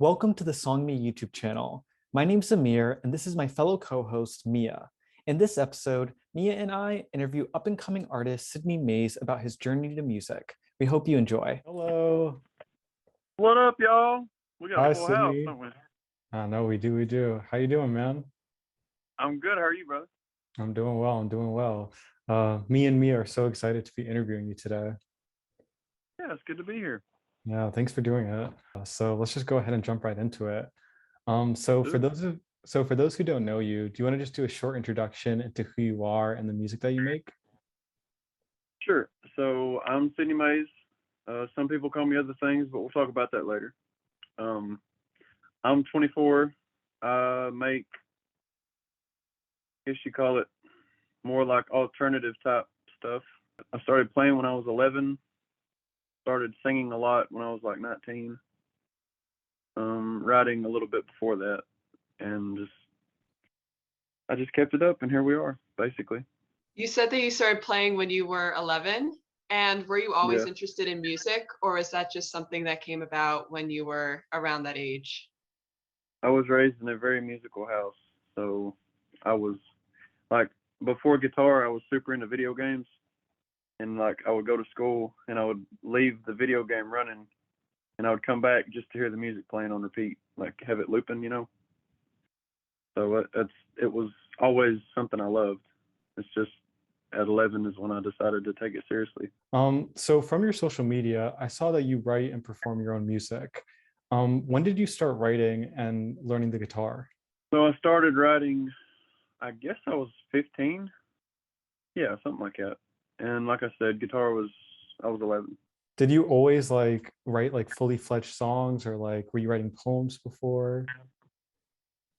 Welcome to the SongMe YouTube channel. My name's Amir, and this is my fellow co-host, Mia. In this episode, Mia and I interview up-and-coming artist Sidney Mays about his journey to music. We hope you enjoy. Hello. What up, y'all? We got Hi, a full house, Sidney. don't we? I know we do. How you doing, man? I'm good. How are you, brother? I'm doing well. Me and Mia are so excited to be interviewing you today. Yeah, it's good to be here. Yeah, thanks for doing it. So let's just go ahead and jump right into it. So for Dude. those who don't know you, do you want to just do a short introduction into who you are and the music that you make? Sure. So I'm Sidney Mays. Some people call me other things, but we'll talk about that later. I'm 24. I make, I guess you call it, more like alternative type stuff. I started playing when I was 11. Started singing a lot when I was like 19. Writing a little bit before that, and I just kept it up, and here we are, basically. You said that you started playing when you were 11, and were you always Yeah. interested in music, or is that just something that came about when you were around that age? I was raised in a very musical house, so I was like, before guitar, I was super into video games, and like I would go to school and I would leave the video game running, and I would come back just to hear the music playing on repeat, like have it looping, you know. So it was always something I loved. It's just at 11 is when I decided to take it seriously. So from your social media, I saw that you write and perform your own music. When did you start writing and learning the guitar? So I started writing, I guess I was 15. Yeah, something like that. And like I said, I was 11. Did you always like write like fully fledged songs or like were you writing poems before?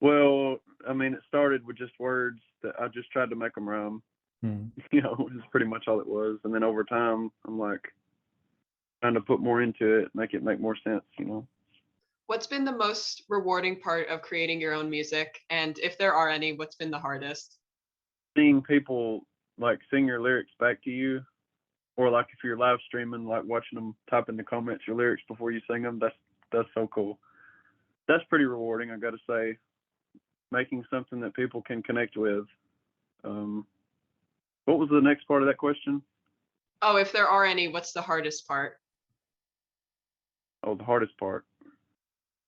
Well, I mean, it started with just words that I just tried to make them rhyme. Hmm. You know, is pretty much all it was. And then over time, I'm like trying to put more into it, make it make more sense, you know. What's been the most rewarding part of creating your own music? And if there are any, what's been the hardest? Seeing people like sing your lyrics back to you, or like if you're live streaming, like watching them type in the comments your lyrics before you sing them, that's so cool. That's pretty rewarding, I got to say. Making something that people can connect with. What was the next part of that question? Oh, if there are any, what's the hardest part? Oh, the hardest part.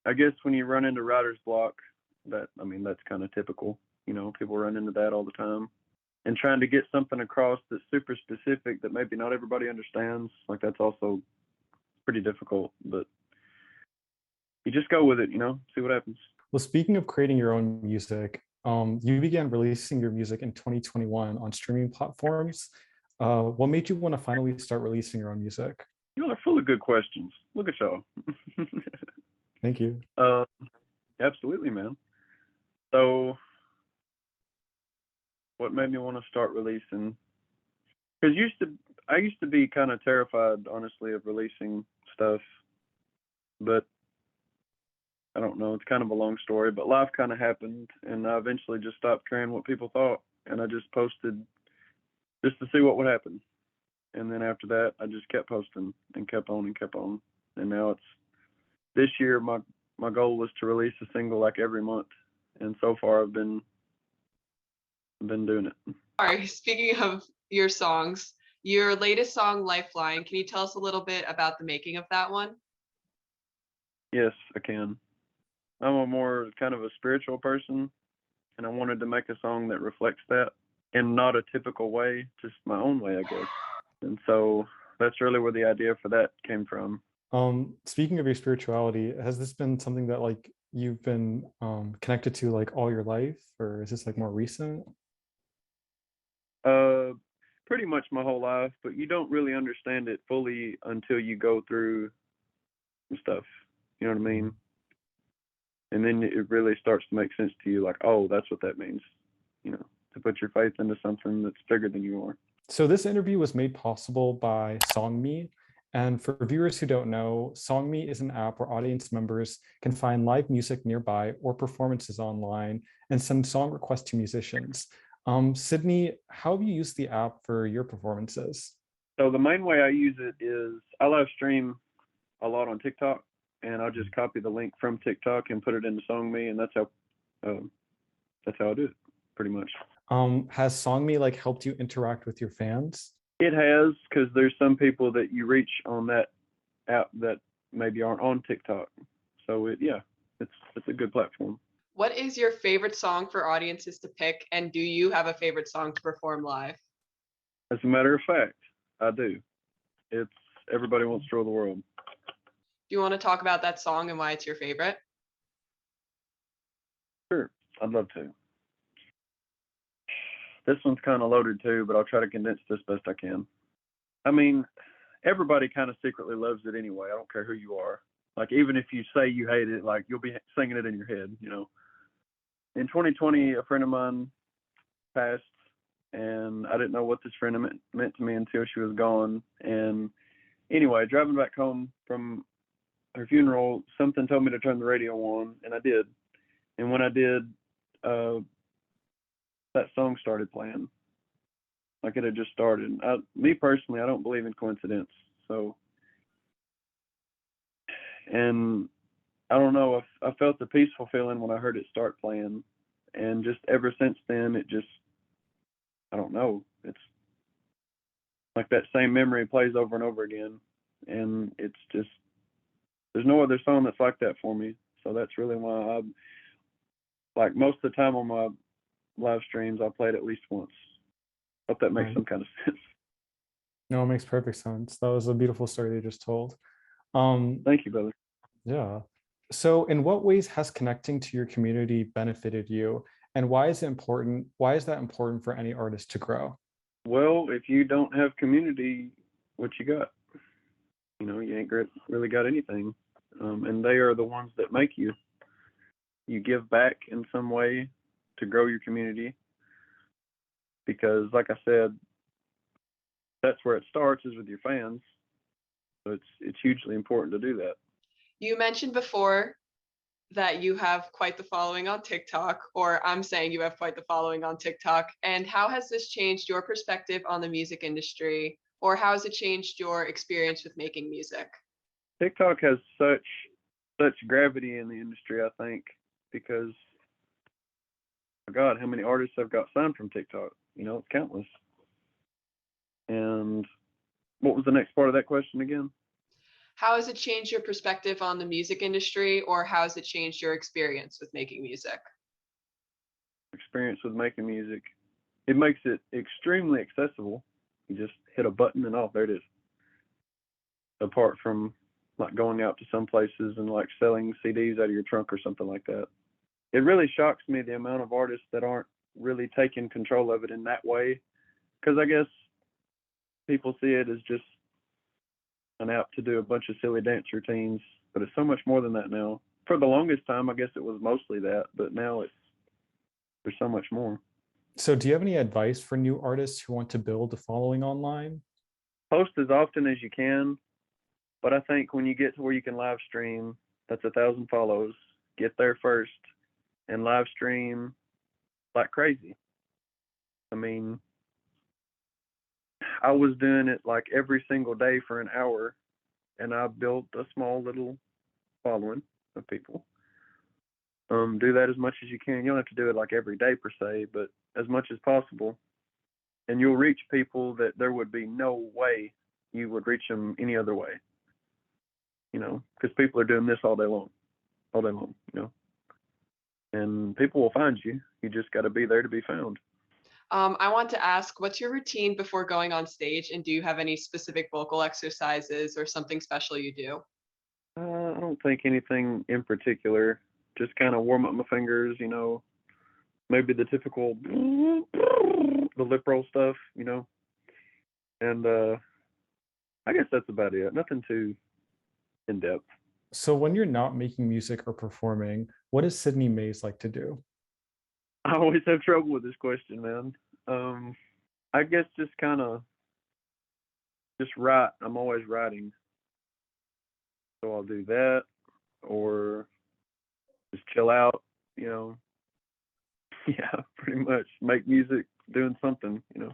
I guess when you run into writer's block, that's kind of typical. You know, people run into that all the time. And trying to get something across that's super specific that maybe not everybody understands, like that's also pretty difficult. But you just go with it, you know, see what happens. Well, speaking of creating your own music, you began releasing your music in 2021 on streaming platforms. What made you want to finally start releasing your own music? You all are full of good questions. Look at y'all. Thank you. Absolutely, man. So what made me want to start releasing? Because I used to be kind of terrified, honestly, of releasing stuff, but I don't know. It's kind of a long story, but life kind of happened, and I eventually just stopped caring what people thought, and I just posted just to see what would happen. And then after that, I just kept posting and kept on and kept on. And now it's this year. My goal was to release a single like every month, and so far I've been doing it. All right, speaking of your songs, your latest song, Lifeline, can you tell us a little bit about the making of that one? Yes, I can. I'm a more kind of a spiritual person, and I wanted to make a song that reflects that in not a typical way, just my own way, I guess. And so that's really where the idea for that came from. Speaking of your spirituality, has this been something that like you've been connected to like all your life, or is this like more recent? Pretty much my whole life, but you don't really understand it fully until you go through stuff. You know what I mean? And then it really starts to make sense to you, like, oh, that's what that means. You know, to put your faith into something that's bigger than you are. So this interview was made possible by SongMe. And for viewers who don't know, SongMe is an app where audience members can find live music nearby or performances online and send song requests to musicians. Sidney, how have you used the app for your performances? So the main way I use it is I live stream a lot on TikTok, and I'll just copy the link from TikTok and put it into SongMe, and that's how I do it, pretty much. Has SongMe like helped you interact with your fans? It has, because there's some people that you reach on that app that maybe aren't on TikTok. So it's a good platform. What is your favorite song for audiences to pick, and do you have a favorite song to perform live? As a matter of fact, I do. It's Everybody Wants to Rule the World. Do you want to talk about that song and why it's your favorite? Sure, I'd love to. This one's kind of loaded too, but I'll try to condense this best I can. I mean, everybody kind of secretly loves it anyway. I don't care who you are. Like, even if you say you hate it, like, you'll be singing it in your head, you know. In 2020, a friend of mine passed, and I didn't know what this friend meant to me until she was gone. And anyway, driving back home from her funeral, something told me to turn the radio on, and I did. And when I did, that song started playing. Like, it had just started. Me personally, I don't believe in coincidence. So, and I don't know, I felt the peaceful feeling when I heard it start playing. And just ever since then, it just, I don't know, it's like that same memory plays over and over again. And it's just, there's no other song that's like that for me. So that's really why like, most of the time on my live streams, I play it at least once. Hope that makes some kind of sense. No, it makes perfect sense. That was a beautiful story you just told. Thank you, brother. Yeah. So in what ways has connecting to your community benefited you? And why is it important? Why is that important for any artist to grow? Well, if you don't have community, what you got? You know, you ain't really got anything. And they are the ones that make you. You give back in some way to grow your community. Because, like I said, that's where it starts, is with your fans. So it's hugely important to do that. You mentioned before that you have quite the following on TikTok, or I'm saying you have quite the following on TikTok. And how has this changed your perspective on the music industry, or how has it changed your experience with making music? TikTok has such gravity in the industry, I think, because, my God, how many artists have got signed from TikTok? You know, it's countless. And what was the next part of that question again? How has it changed your perspective on the music industry, or how has it changed your experience with making music? Experience with making music. It makes it extremely accessible. You just hit a button and there it is. Apart from like going out to some places and like selling CDs out of your trunk or something like that. It really shocks me the amount of artists that aren't really taking control of it in that way. Because I guess people see it as just an app to do a bunch of silly dance routines, but it's so much more than that now. For the longest time, I guess it was mostly that, but now there's so much more. So do you have any advice for new artists who want to build a following online? Post as often as you can, but I think when you get to where you can live stream, that's 1,000 follows. Get there first and live stream like crazy. I mean, I was doing it like every single day for an hour, and I built a small little following of people. Do that as much as you can. You don't have to do it like every day per se, but as much as possible. And you'll reach people that there would be no way you would reach them any other way. You know, because people are doing this all day long, you know. And people will find you. You just got to be there to be found. I want to ask, what's your routine before going on stage, and do you have any specific vocal exercises or something special you do? I don't think anything in particular. Just kind of warm up my fingers, you know. Maybe the typical, the lip roll stuff, you know. And I guess that's about it. Nothing too in depth. So when you're not making music or performing, what does Sidney Mays like to do? I always have trouble with this question, man. I guess just kind of just write. I'm always writing. So I'll do that, or just chill out, you know. Yeah, pretty much. Make music, doing something, you know.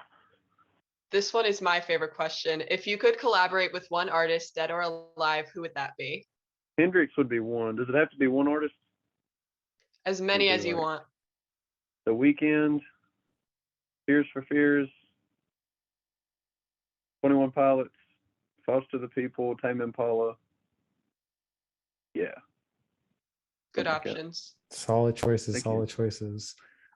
This one is my favorite question. If you could collaborate with one artist, dead or alive, who would that be? Hendrix would be one. Does it have to be one artist? As many be as you like- want. The Weeknd, Tears for Fears, 21 Pilots, Foster the People, Tame Impala. Yeah. Good Something like that. options. Solid choices, Thank you. solid choices.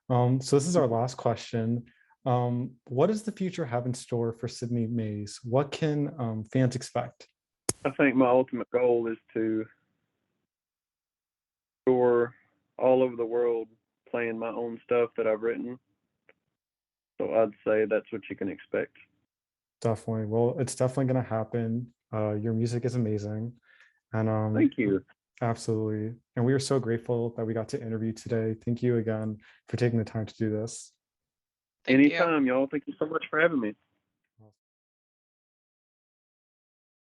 So this is our last question. What does the future have in store for Sidney Mays? What can fans expect? I think my ultimate goal is to tour all over the world playing my own stuff that I've written. So I'd say that's what you can expect. Definitely. Well, it's definitely going to happen. Your music is amazing. And Thank you. absolutely. And we are so grateful that we got to interview today. Thank you again for taking the time to do this. Thank you. Anytime, y'all. Thank you so much for having me.